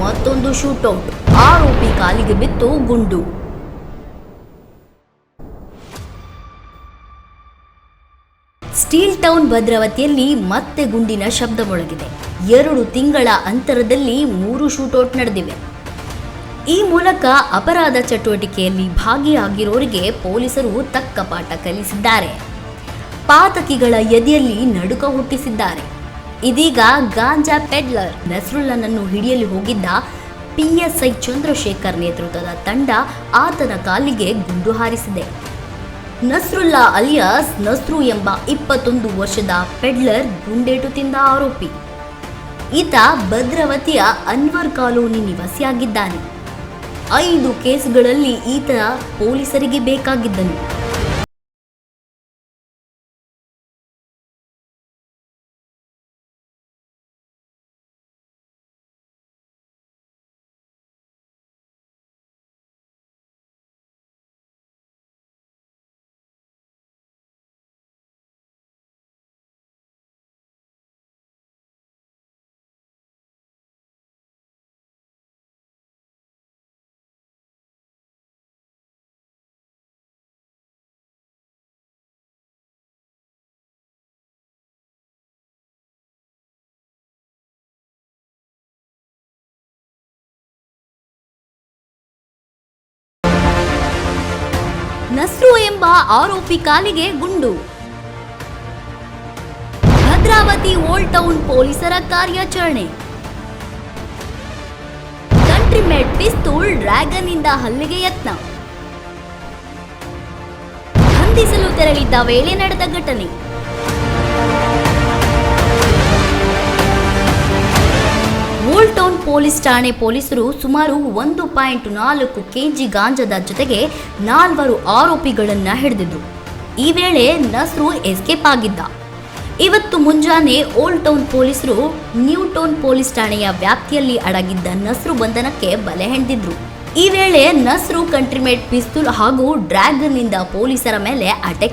ಮತ್ತೊಂದು ಶೂಟೌಟ್, ಆರೋಪಿ ಕಾಲಿಗೆ ಬಿತ್ತು ಗುಂಡು. ಸ್ಟೀಲ್ ಟೌನ್ ಭದ್ರಾವತಿಯಲ್ಲಿ ಮತ್ತೆ ಗುಂಡಿನ ಶಬ್ದ ಮೊಳಗಿದೆ. 2 ತಿಂಗಳ ಅಂತರದಲ್ಲಿ 3 ಶೂಟೌಟ್ ನಡೆದಿವೆ. ಈ ಮೂಲಕ ಅಪರಾಧ ಚಟುವಟಿಕೆಯಲ್ಲಿ ಭಾಗಿಯಾಗಿರೋರಿಗೆ ಪೊಲೀಸರು ತಕ್ಕ ಪಾಠ ಕಲಿಸಿದ್ದಾರೆ. ಪಾತಕಿಗಳ ಎದೆಯಲ್ಲಿ ನಡುಕ ಹುಟ್ಟಿಸಿದ್ದಾರೆ. ಇದೀಗ ಗಾಂಜಾ ಪೆಡ್ಲರ್ ನಸ್ರುಲ್ಲನನ್ನು ಹಿಡಿಯಲು ಹೋಗಿದ್ದ PSI ಚಂದ್ರಶೇಖರ್ ನೇತೃತ್ವದ ತಂಡ ಆತನ ಕಾಲಿಗೆ ಗುಂಡು ಹಾರಿಸಿದೆ. ನಸ್ರುಲ್ಲಾ ಅಲಿಯಾಸ್ ನಸ್ರು ಎಂಬ 21 ವರ್ಷದ ಪೆಡ್ಲರ್ ಗುಂಡೇಟು ತಿಂದ ಆರೋಪಿ. ಈತ ಭದ್ರಾವತಿಯ ಅನ್ವರ್ ಕಾಲೋನಿ ನಿವಾಸಿಯಾಗಿದ್ದಾನೆ. 5 ಕೇಸುಗಳಲ್ಲಿ ಈತ ಪೊಲೀಸರಿಗೆ ಬೇಕಾಗಿದ್ದನು. ನಸ್ರು ಎಂಬ ಆರೋಪಿ ಕಾಲಿಗೆ ಗುಂಡು. ಭದ್ರಾವತಿ ಓಲ್ಡ್ ಟೌನ್ ಪೊಲೀಸರ ಕಾರ್ಯಾಚರಣೆ. ಕಂಟ್ರಿಮೇಡ್ ಪಿಸ್ತೂಲ್ ಡ್ರ್ಯಾಗನ್ ಇಂದ ಹಲ್ಲೆಗೆ ಯತ್ನ. ಬಂಧಿಸಲು ತೆರಳಿದ್ದ ವೇಳೆ ನಡೆದ ಘಟನೆ. ಓಲ್ಡ್ ಟೌನ್ ಪೊಲೀಸ್ ಠಾಣೆ ಪೊಲೀಸರು ಸುಮಾರು 1.4 kg ಗಾಂಜಾದ ಜೊತೆಗೆ 4 ಆರೋಪಿಗಳನ್ನ ಹಿಡಿದಿದ್ರು. ಈ ವೇಳೆ ನಸ್ರು ಎಸ್ಕೇಪ್ ಆಗಿದ್ದ. ಇವತ್ತು ಮುಂಜಾನೆ ಓಲ್ಡ್ ಟೌನ್ ಪೊಲೀಸರು ನ್ಯೂ ಟೌನ್ ಪೊಲೀಸ್ ಠಾಣೆಯ ವ್ಯಾಪ್ತಿಯಲ್ಲಿ ಅಡಗಿದ್ದ ನಸ್ರು ಬಂಧನಕ್ಕೆ ಬಲೆ ಹೆಣೆದಿದ್ರು. ಈ ವೇಳೆ ನಸ್ರು ಕಂಟ್ರಿಮೇಡ್ ಪಿಸ್ತೂಲ್ ಹಾಗೂ ಡ್ರ್ಯಾಗನ್ ನಿಂದ ಪೊಲೀಸರ ಮೇಲೆ ಅಟ್ಯಾಕ್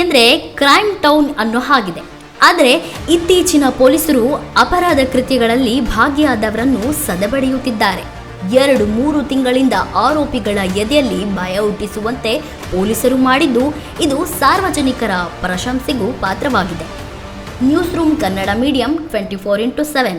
ಅಂದ್ರೆ ಕ್ರೈಮ್ ಟೌನ್ ಅನ್ನೋ ಹಾಗಿದೆ. ಆದರೆ ಇತ್ತೀಚಿನ ಪೊಲೀಸರು ಅಪರಾಧ ಕೃತ್ಯಗಳಲ್ಲಿ ಭಾಗಿಯಾದವರನ್ನು ಸದೆಬಡಿಯುತ್ತಿದ್ದಾರೆ. 2-3 ತಿಂಗಳಿಂದ ಆರೋಪಿಗಳ ಎದೆಯಲ್ಲಿ ಭಯ ಹುಟ್ಟಿಸುವಂತೆ ಪೊಲೀಸರು ಮಾಡಿದ್ದು ಇದು ಸಾರ್ವಜನಿಕರ ಪ್ರಶಂಸೆಗೂ ಪಾತ್ರವಾಗಿದೆ. News room Kannada medium 24x7.